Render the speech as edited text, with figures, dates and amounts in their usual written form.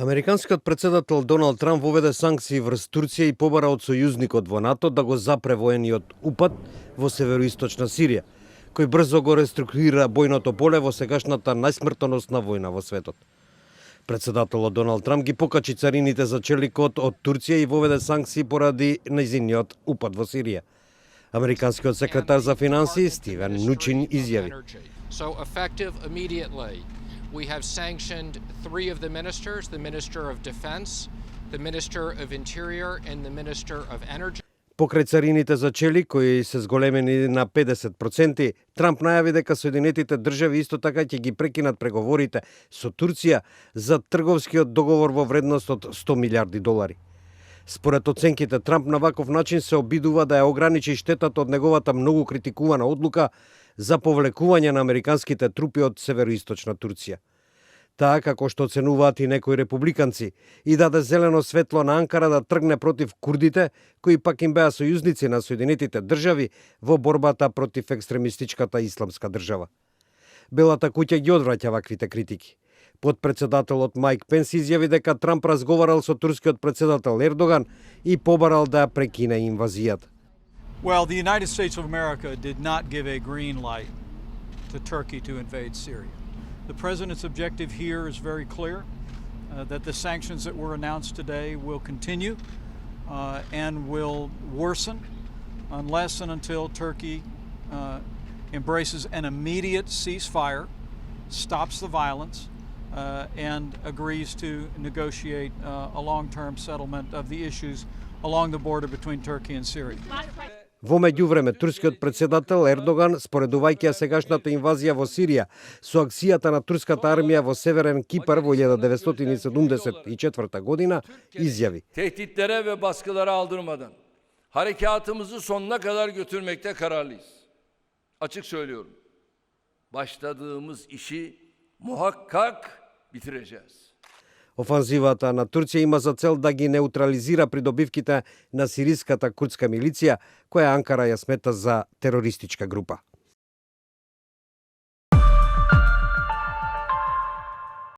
Американскиот председател Доналд Трамп воведе санкции врз Турција и побара од сојузникот во НАТО да го запре воениот упад во североисточна Сирија, кој брзо го реструктурира бојното поле во сегашната најсмртоносна војна во светот. Председателот Доналд Трамп ги покачи царините за челикот од Турција и воведе санкции поради нејзиниот упад во Сирија. Американскиот секретар за финансии Стивен Нучин изјави: We have sanctioned 3 of the ministers, the Minister of Defense, the Minister of Interior, and the Minister of Energy. Покрај царините за чели, кои се зголемени на 50%, Трамп најави дека Соединетите држави исто така ќе ги прекинат преговорите со Турција за трговскиот договор во вредност од $100 милиарди. Според оценките, Трамп на ваков начин се обидува да ја ограничи штетата од неговата многу критикувана одлука за повлекување на американските трупи од североисточна Турција. Таа, како што оценуваат и некои републиканци, и даде зелено светло на Анкара да тргне против курдите, кои пак им беа сојузници на Соединетите држави во борбата против екстремистичката исламска држава. Белата куќа ги одвраќа ваквите критики. Подпредседателот Майк Пенс изјави дека Трамп разговарал со турскиот председател Ердоган и побарал да ја прекине инвазијата. Well, the United States of America did not give a green light to Turkey to invade Syria. The president's objective here is very clear, that the sanctions that were announced today will continue and will worsen unless and until Turkey embraces an immediate ceasefire, stops the violence, and agrees to negotiate a long-term settlement of the issues along the border between Turkey and Syria. Во меѓувреме, турскиот председател Ердоган, споредувајќи ја сегашната инвазија во Сирија со акцијата на турската армија во Северен Кипар во 1974 година, изјави: Tehditlere ve baskılara aldırmadan harekatımızı sonuna kadar götürmekte kararlıyız. Açık söylüyorum. Başladığımız işi muhakkak bitireceğiz. Офанзивата на Турција има за цел да ги неутрализира придобивките на сириската курдска милиција, која Анкара ја смета за терористичка група.